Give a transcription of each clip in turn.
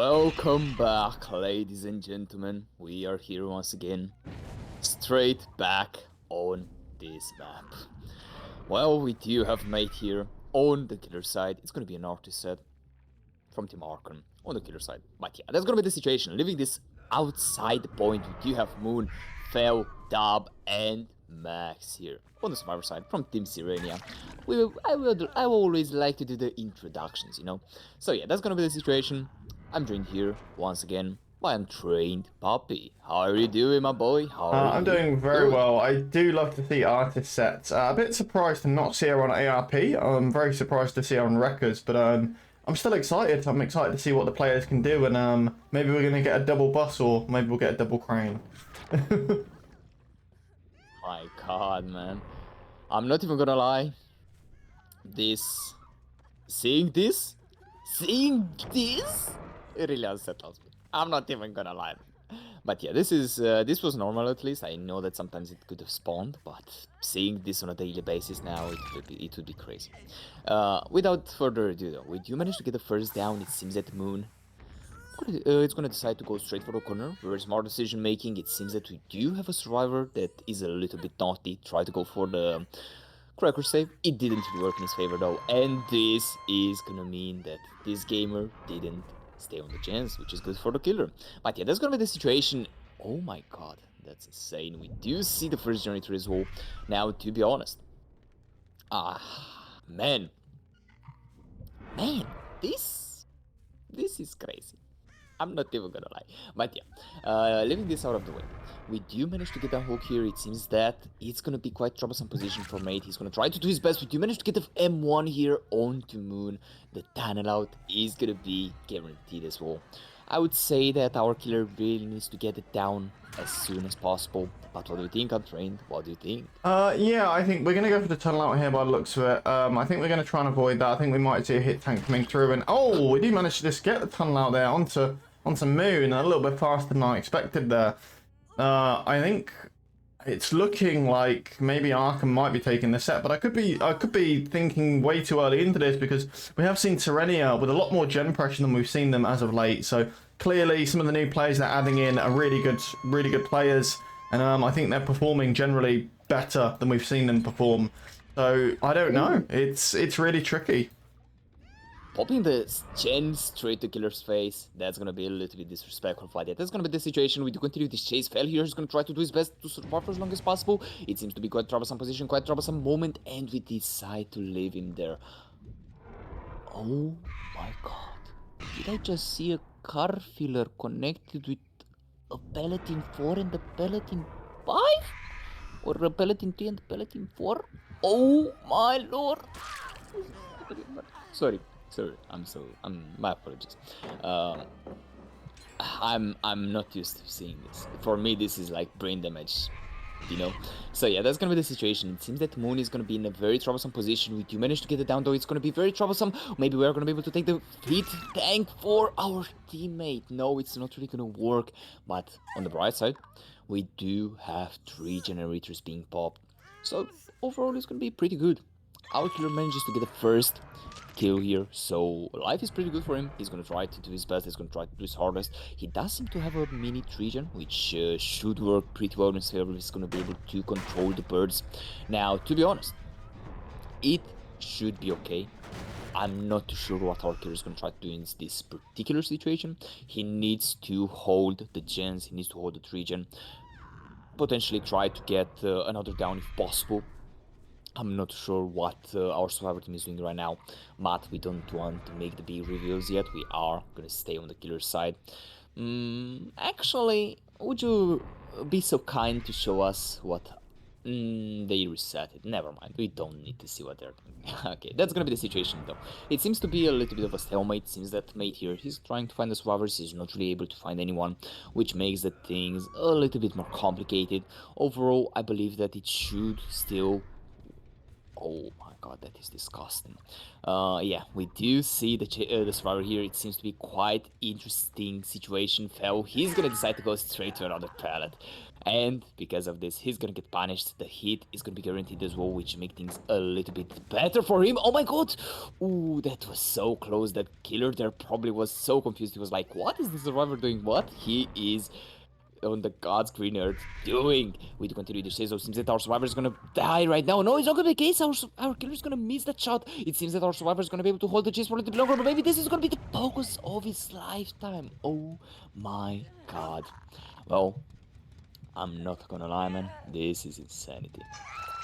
Welcome back, ladies and gentlemen. We are here once again, straight back on this map. Well, we do have mate here on the killer side. It's gonna be an artist set from Team Arkham on the killer side. But yeah, that's gonna be the situation. Leaving this outside point, we do have Moon, Fel, Dab, and Max here on the survivor side from Team Sirenia. I always like to do the introductions, you know. So yeah, that's gonna be the situation. I'm joined here once again by Untrained Puppy. How are you doing, my boy? How are I'm you doing very doing? well. I do love to see artist sets. A bit surprised to not see her on ARP. I'm very surprised to see her on records, but I'm still excited. I'm excited to see what the players can do, and maybe we're gonna get a double bus, or maybe we'll get a double crane. My God, man. I'm not even gonna lie. Seeing this, it really unsettles me. I'm not even gonna lie. But yeah, this was normal at least. I know that sometimes it could have spawned, but seeing this on a daily basis now, it would be crazy. Without further ado, though, we do manage to get the first down. It seems that Moon, it's gonna decide to go straight for the corner. Very smart decision making. It seems that we do have a survivor that is a little bit naughty. Try to go for the cracker save. It didn't really work in his favor though, and this is gonna mean that this gamer didn't stay on the chance, which is good for the killer. But yeah, that's gonna be the situation. Oh my God, that's insane. We do see the first generator as well. Now, to be honest, man, this is crazy. I'm not even gonna lie. But yeah, leaving this out of the way, we do manage to get a hook here. It seems that it's gonna be quite troublesome position for mate. He's gonna try to do his best. We do manage to get the M1 here onto Moon. The tunnel out is gonna be guaranteed as well. I would say that our killer really needs to get it down as soon as possible. But what do you think, Untrained? What do you think? Yeah, I think we're gonna go for the tunnel out here by the looks of it. I think we're gonna try and avoid that. I think we might see a hit tank coming through, and oh, we do manage to just get the tunnel out there onto Moon a little bit faster than I expected there. I think it's looking like maybe Arkham might be taking the set, but I could be thinking way too early into this because we have seen Sirenia with a lot more gen pressure than we've seen them as of late. So clearly some of the new players they're adding in are really good players, and I think they're performing generally better than we've seen them perform. So I don't know. It's really tricky. Popping the gen straight to killer's face, that's gonna be a little bit disrespectful for that. That's gonna be the situation. We do continue this chase. Fel here is gonna try to do his best to survive for as long as possible. It seems to be quite troublesome position, quite troublesome moment, and we decide to leave him there. Oh my God. Did I just see a car filler connected with a Paladin 4 and a Paladin 5? Or a Paladin 3 and a Paladin 4? Oh my lord. Sorry. My apologies. I'm not used to seeing this. For me, this is like brain damage, you know. So yeah, that's gonna be the situation. It seems that Moon is gonna be in a very troublesome position. We do manage to get it down, though. It's gonna be very troublesome. Maybe we're gonna be able to take the hit tank for our teammate. No, it's not really gonna work. But on the bright side, we do have 3 generators being popped. So overall, it's gonna be pretty good. Our killer manages to get the first kill here, so life is pretty good for him. He's gonna try to do his best, he's gonna try to do his hardest. He does seem to have a mini Trojan, which should work pretty well in his favor. He's gonna be able to control the birds. Now, to be honest, it should be okay. I'm not too sure what our killer is gonna try to do in this particular situation. He needs to hold the gens, he needs to hold the Trojan, potentially try to get another down if possible. I'm not sure what our survivor team is doing right now, but we don't want to make the big reveals yet. We are gonna stay on the killer side. Actually, would you be so kind to show us what... they reset it. Never mind, we don't need to see what they're doing. Okay, that's gonna be the situation though. It seems to be a little bit of a stalemate. Seems that mate here, he's trying to find the survivors, he's not really able to find anyone, which makes the things a little bit more complicated. Overall, I believe that it should still... Oh my god, that is disgusting. Yeah, we do see the survivor here. It seems to be quite interesting situation. Fell. He's gonna decide to go straight to another pallet, and because of this, he's gonna get punished. The hit is gonna be guaranteed as well, which make things a little bit better for him. Oh my god! Ooh, that was so close. That killer there probably was so confused. He was like, "What is the survivor doing? What he is?" On the God's green earth doing? We do continue the chase, so it seems that our survivor is gonna die right now. No, it's not gonna be the case. Our killer is gonna miss that shot. It seems that our survivor is gonna be able to hold the chase for a little bit longer, but maybe this is gonna be the focus of his lifetime. Oh my god. Well, I'm not gonna lie, man. This is insanity.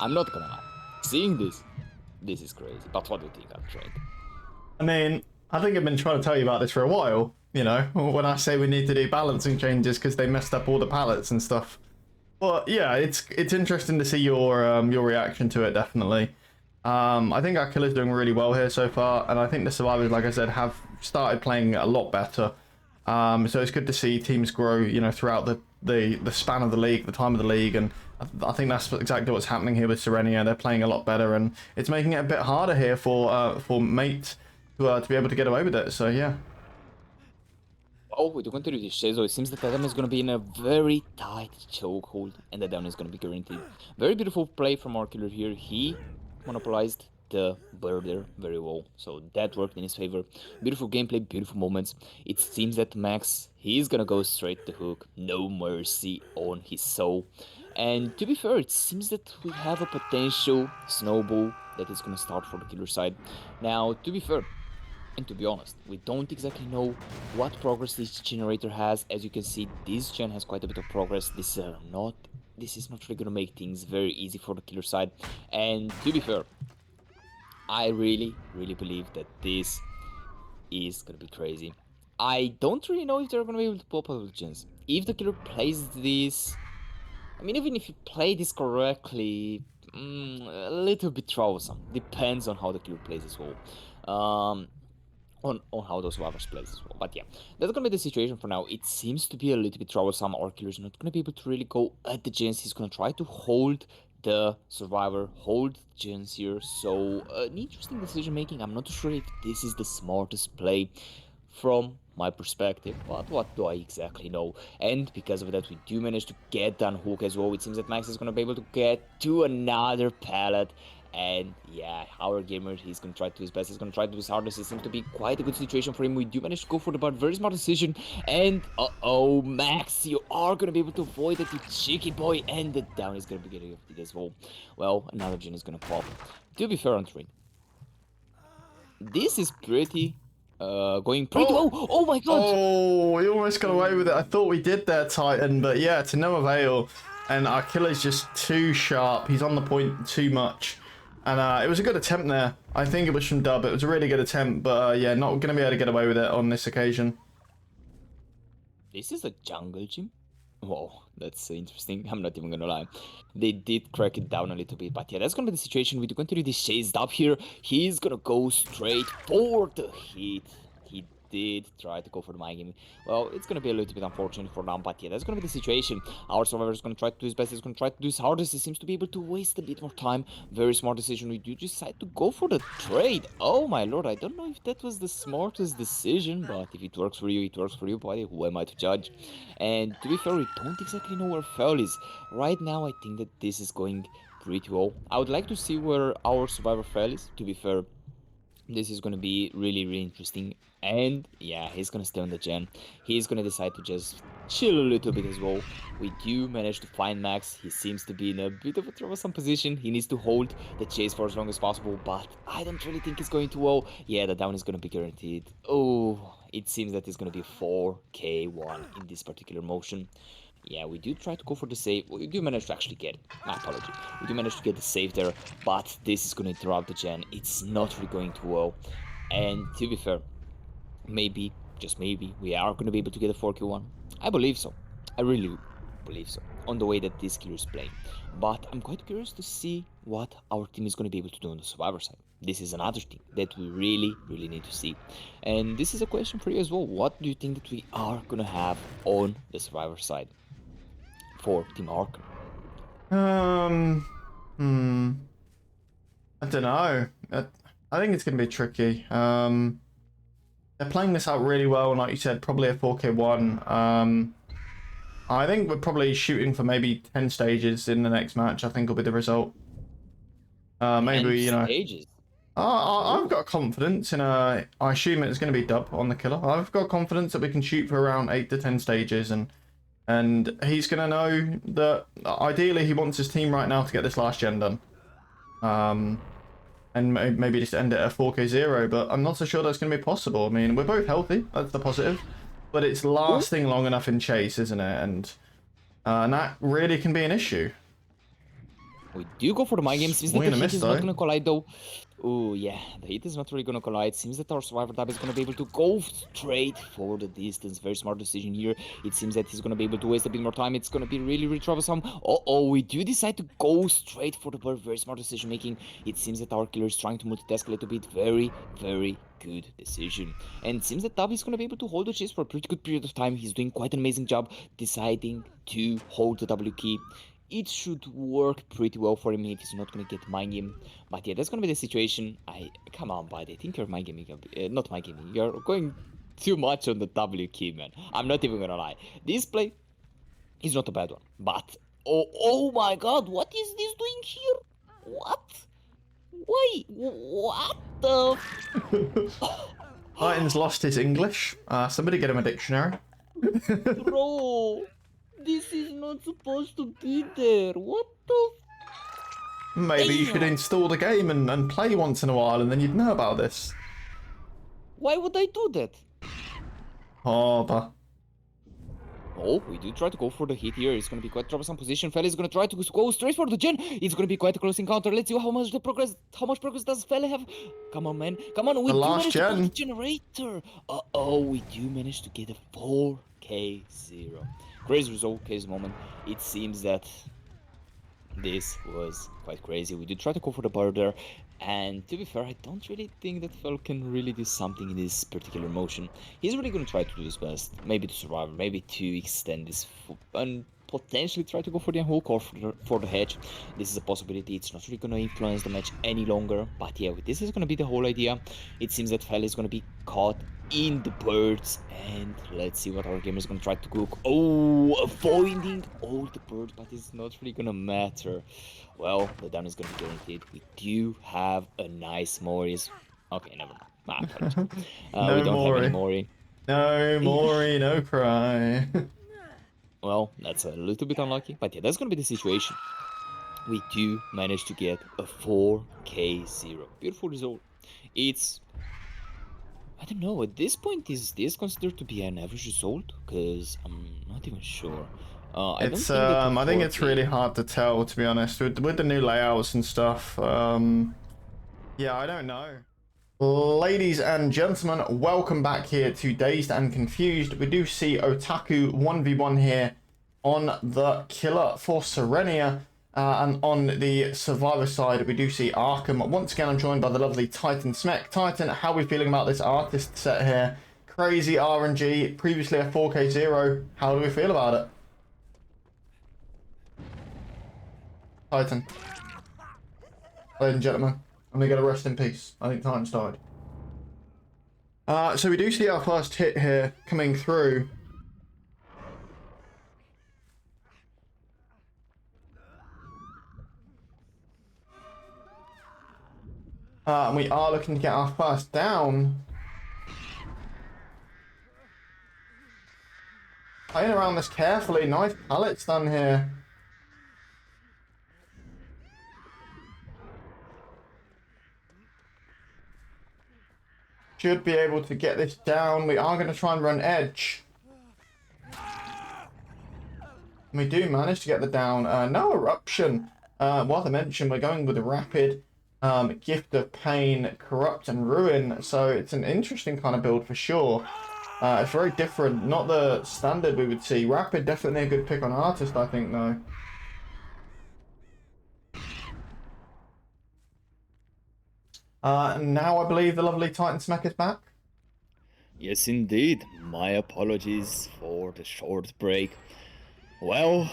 I'm not gonna lie. Seeing this is crazy. But what do you think, I'm trained? I mean, I think I've been trying to tell you about this for a while. You know, when I say we need to do balancing changes because they messed up all the pallets and stuff. But yeah, it's interesting to see your reaction to it. Definitely. I think our killer's doing really well here so far, and I think the survivors, like I said, have started playing a lot better. So it's good to see teams grow, you know, throughout the span of the league, the time of the league, and I think that's exactly what's happening here with Sirenia. They're playing a lot better, and it's making it a bit harder here for Mate to be able to get away with it. So yeah. Oh, we do continue this chase, so it seems that Adam is gonna be in a very tight chokehold, and the down is gonna be guaranteed. Very beautiful play from our killer here. He monopolized the birder very well, so that worked in his favor. Beautiful gameplay, beautiful moments. It seems that Max, he's gonna go straight to hook, no mercy on his soul. And to be fair, it seems that we have a potential snowball that is gonna start for the killer side. Now, to be fair, and to be honest, we don't exactly know what progress this generator has. As you can see, this gen has quite a bit of progress. This is not really gonna make things very easy for the killer side. And to be fair, I really believe that this is gonna be crazy. I don't really know if they're gonna be able to pull up other gens. If the killer plays this, I mean, even if you play this correctly, a little bit troublesome. Depends on how the killer plays as well. On how those survivors plays as well. But yeah, that's gonna be the situation for now. It seems to be a little bit troublesome. Our killer's not gonna be able to really go at the gens. He's gonna try to hold the survivor, hold gens here. So an interesting decision making. I'm not too sure if this is the smartest play from my perspective, but what do I exactly know? And because of that, we do manage to get down hook as well. It seems that Max is gonna be able to get to another pallet. And yeah, our gamer, he's gonna try to do his best, he's gonna try to do his hardest. It seems to be quite a good situation for him. We do manage to go for the but very smart decision. And uh-oh, Max, you are gonna be able to avoid it, you cheeky boy, and the down is gonna be getting it as well. Well, another gen is gonna pop. To be fair on train, this is pretty going pretty well. Oh my god! Oh, we almost got away with it. I thought we did there, Titan, but yeah, to no avail. And our killer's just too sharp. He's on the point too much. And it was a good attempt there. I think it was from Dub. It was a really good attempt, but yeah, not going to be able to get away with it on this occasion. This is a jungle gym? Whoa, that's interesting. I'm not even gonna lie. They did crack it down a little bit, but yeah, that's gonna be the situation. We do continue this chase up here. He's gonna go straight for the hit. He did try to go for the mind game. Well, it's gonna be a little bit unfortunate for them, but yeah, that's gonna be the situation. Our survivor is gonna try to do his best. He's gonna try to do his hardest. He seems to be able to waste a bit more time. Very smart decision. We do decide to go for the trade. Oh my lord, I don't know if that was the smartest decision, but if it works for you, it works for you, buddy. Who am I to judge? And to be fair, we don't exactly know where Fel is. Right now, I think that this is going pretty well. I would like to see where our survivor Fel is, to be fair. This is gonna be really interesting. And yeah, he's gonna stay on the gen. He's gonna decide to just chill a little bit as well. We do manage to find Max. He seems to be in a bit of a troublesome position. He needs to hold the chase for as long as possible, but I don't really think it's going too well. Yeah, the down is gonna be guaranteed. Oh, it seems that it's gonna be 4k1 in this particular motion. Yeah, we do try to go for the save. We do manage to actually get it. My apology. We do manage to get the save there, but this is going to interrupt the gen. It's not really going too well. And to be fair, maybe, just maybe, we are going to be able to get a 4Q1. I believe so. I really believe so. On the way that this killer is playing. But I'm quite curious to see what our team is going to be able to do on the survivor side. This is another thing that we really need to see. And this is a question for you as well. What do you think that we are going to have on the survivor side for Team Arkham? Hmm. I don't know. I think it's going to be tricky. They're playing this out really well, and like you said, probably a 4K1. I think we're probably shooting for maybe 10 stages in the next match, I think will be the result. And Maybe, you know, stages. I've Ooh. got confidence in a. I assume it's going to be dub on the killer. I've got confidence that we can shoot for around 8 to 10 stages, and he's going to know that ideally he wants his team right now to get this last gen done. And maybe just end it at 4K0, but I'm not so sure that's going to be possible. I mean, we're both healthy, that's the positive, but it's Ooh. lasting long enough in chase, isn't it? And that really can be an issue. We do go for the mind game. Seems that the Swing and a hit miss, is not though. gonna collide though. Oh yeah, the hit is not really gonna collide. Seems that our survivor tab is gonna be able to go straight for the distance. Very smart decision here. It seems that he's gonna be able to waste a bit more time. It's gonna be really, really troublesome. Oh, we do decide to go straight for the bird. Very smart decision making. It seems that our killer is trying to multitask a little bit. Very, very good decision. And it seems that Tab is gonna be able to hold the chase for a pretty good period of time. He's doing quite an amazing job deciding to hold the W key. It should work pretty well for him if he's not gonna get mind game. But yeah, that's gonna be the situation. Come on, buddy. I think you're mind gaming. Not mind gaming. You're going too much on the W key, man. I'm not even gonna lie. This play is not a bad one. But oh my God, what is this doing here? What? Why? What the? Titan's lost his English. Somebody get him a dictionary. Bro, this is not supposed to be there. What the? Maybe you should Damn. install the game and play once in a while, and then you'd know about this. Why would I do that? Harbour. Oh, we do try to go for the hit here. It's gonna be quite troublesome position. Feli is gonna try to go straight for the gen. It's gonna be quite a close encounter. Let's see how much progress does Feli have. Come on, man. Come on, we The do last manage to gen. put the generator. Uh-oh, we do manage to get a 4K0. Crazy result, crazy moment. It seems that this was quite crazy. We did try to go for the border, and to be fair, I don't really think that Fel can really do something in this particular motion. He's really gonna try to do his best, maybe to survive, maybe to extend this, and potentially try to go for the unhook or for the hedge. This is a possibility. It's not really gonna influence the match any longer, but yeah, this is gonna be the whole idea. It seems that Fel is gonna be caught in the birds, and let's see what our gamer is gonna try to cook. Oh, avoiding all the birds, but it's not really gonna matter. Well, the down is gonna be guaranteed. We do have a nice Mori's. Okay, never mind. My apologies. No We don't have any Mori. Mori. No Mori, no cry. Well, that's a little bit unlucky, but yeah, that's gonna be the situation. We do manage to get a 4K0. Beautiful result. It's, I don't know, at this point, is this considered to be an average result? Because I'm not even sure. I don't It's think that the I think it's 4K... really hard to tell, to be honest, with the new layouts and stuff. Yeah, I don't know. Ladies and gentlemen, welcome back here to Dazed and Confused. We do see Otaku 1v1 here on the killer for Sirenia. And on the survivor side, we do see Arkham. Once again, I'm joined by the lovely Titan Smek. Titan, how are we feeling about this artist set here? Crazy RNG, previously a 4K0. How do we feel about it? Titan. Ladies and gentlemen, I'm going to get a rest in peace. I think Titan's died. So we do see our first hit here coming through. And we are looking to get our first down. Playing around this carefully. Nice pallets done here. Should be able to get this down. We are going to try and run edge. We do manage to get the down. No eruption. What I mentioned, we're going with a rapid, gift of pain, corrupt and ruin. So it's an interesting kind of build for sure. It's very different. Not the standard we would see. Rapid, definitely a good pick on artist, I think, though. Now I believe the lovely Titan Smack is back. Yes, indeed. My apologies for the short break. Well,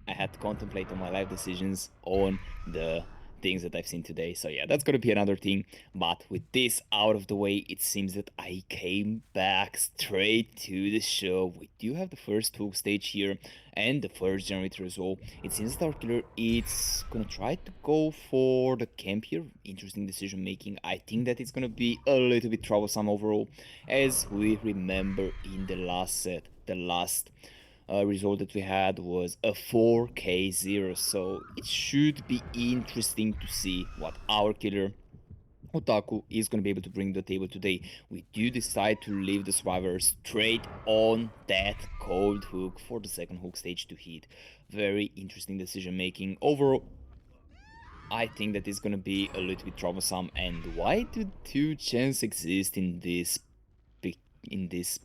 I had to contemplate on my life decisions on the things that I've seen today. So yeah, that's gonna be another thing. But with this out of the way, it seems that I came back straight to the show. We do have the first hook stage here and the first generator as well. It seems that our killer is gonna try to go for the camp here. Interesting decision making. I think that it's gonna be a little bit troublesome overall, as we remember in the last set, the last result that we had was a 4k0, so it should be interesting to see what our killer Otaku is going to be able to bring to the table today. We do decide to leave the survivor straight on that cold hook for the second hook stage to hit. Very interesting decision making. Overall, I think that is going to be a little bit troublesome. And why do two chance exist in this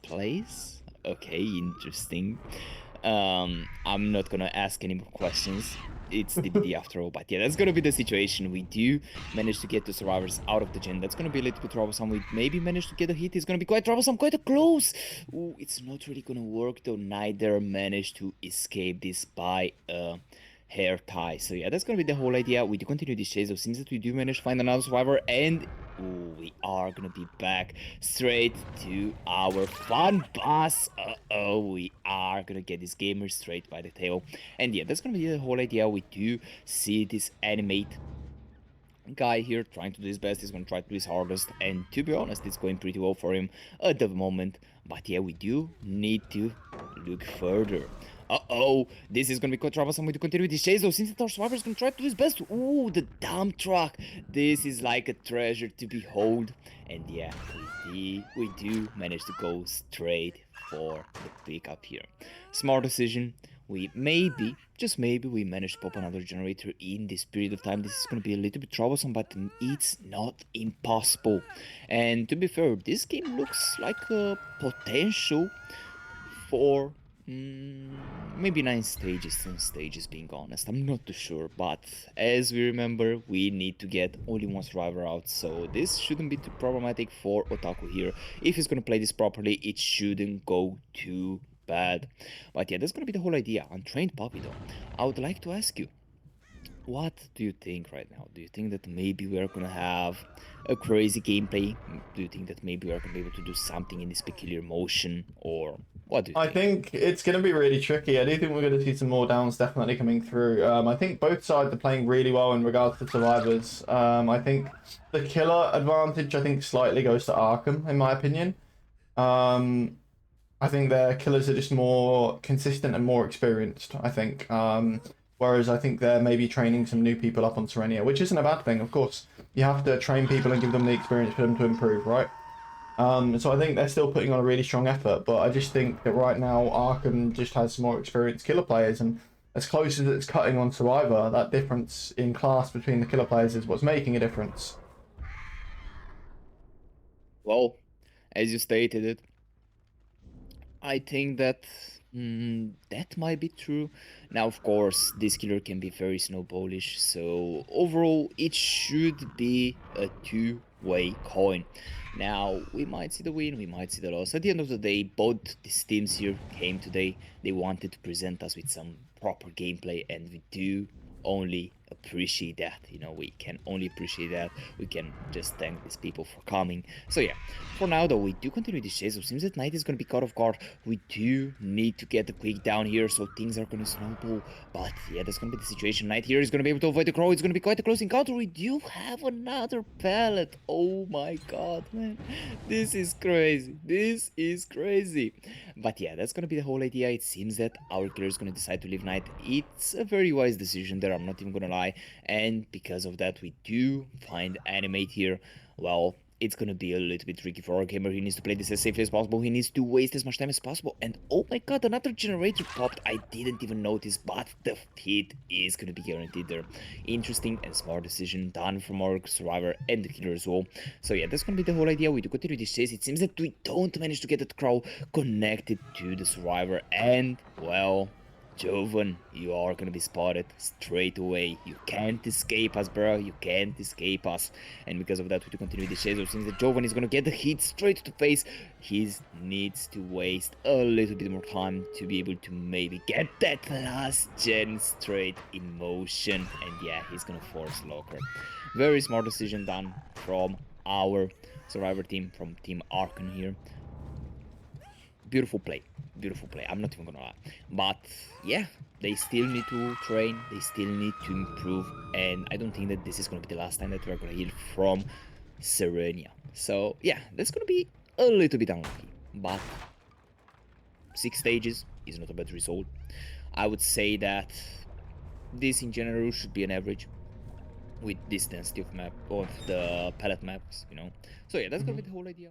place? Okay, interesting. I'm not gonna ask any more questions. It's DBD after all, but yeah, that's gonna be the situation. We do manage to get the survivors out of the gen. That's gonna be a little bit troublesome. We maybe manage to get a hit. It's gonna be quite troublesome, quite a close. Ooh, it's not really gonna work though. Neither managed to escape this by a hair tie. So yeah, that's gonna be the whole idea. We do continue this chase. It seems that we do manage to find another survivor, and ooh, we are gonna be back straight to our fun bus. We are gonna get this gamer straight by the tail. And yeah, that's gonna be the whole idea. We do see this animate guy here trying to do his best. He's gonna try to do his hardest, and to be honest, it's going pretty well for him at the moment. But yeah, we do need to look further. This is gonna be quite troublesome. We do continue with this chase though, since our survivor is gonna try to do his best. Ooh, the dump truck. This is like a treasure to behold. And yeah, we do manage to go straight for the pickup here. Smart decision. We maybe, just maybe, we managed to pop another generator in this period of time. This is going to be a little bit troublesome, but it's not impossible. And to be fair, this game looks like a potential for maybe 9 stages, 10 stages, being honest. I'm not too sure, but as we remember, we need to get only one survivor out, so this shouldn't be too problematic for Otaku here. If he's gonna play this properly, it shouldn't go too bad. But yeah, that's gonna be the whole idea. Untrained puppy though. I would like to ask you, what do you think right now? Do you think that maybe we are gonna have a crazy gameplay? Do you think that maybe we are gonna be able to do something in this peculiar motion? Or what do you I think it's going to be really tricky. I do think we're going to see some more downs definitely coming through. I think both sides are playing really well in regards to survivors. I think the killer advantage, I think, slightly goes to Arkham, in my opinion. I think their killers are just more consistent and more experienced, I think. Whereas I think they're maybe training some new people up on Sirenia, which isn't a bad thing, of course. You have to train people and give them the experience for them to improve, right? So I think they're still putting on a really strong effort, but I just think that right now Arkham just has some more experienced killer players, and as close as it's cutting on Survivor, that difference in class between the killer players is what's making a difference. Well, as you stated it, I think that that might be true. Now, of course, this killer can be very snowballish, so overall, it should be a two-way coin. Now, we might see the win, we might see the loss. At the end of the day, both these teams here came today. They wanted to present us with some proper gameplay, and we do only appreciate that. You know, we can only appreciate that. We can just thank these people for coming. So yeah, for now though, we do continue this chase. So it seems that Knight is going to be caught off guard. We do need to get the quick down here, so things are going to snowball. But yeah, that's going to be the situation. Knight here is going to be able to avoid the crow. It's going to be quite a close encounter. We do have another pallet. Oh my god, man, this is crazy. This is crazy. But yeah, that's going to be the whole idea. It seems that our killer is going to decide to leave Knight. It's a very wise decision there, I'm not even going to lie. And because of that, we do find Animate here. Well, it's gonna be a little bit tricky for our gamer. He needs to play this as safely as possible. He needs to waste as much time as possible. And oh my god, another generator popped. I didn't even notice, but the hit is gonna be guaranteed there. Interesting and smart decision done from our survivor and the killer as well. So yeah, that's gonna be the whole idea. We do continue this chase. It seems that we don't manage to get that crow connected to the survivor, and well, Jovan, you are gonna be spotted straight away. You can't escape us, bro. You can't escape us. And because of that, we to continue the chase. Since that Jovan is gonna get the hit straight to the face, he needs to waste a little bit more time to be able to maybe get that last gen straight in motion. And yeah, he's gonna force locker. Very smart decision done from our survivor team, from Team Arkham here. Beautiful play. Beautiful play. I'm not even gonna lie. But yeah, they still need to train. They still need to improve. And I don't think that this is gonna be the last time that we're gonna hear from Sirenia. So yeah, that's gonna be a little bit unlucky. But 6 stages is not a bad result. I would say that this in general should be an average with this density of the palette maps, you know. So yeah, that's gonna be the whole idea.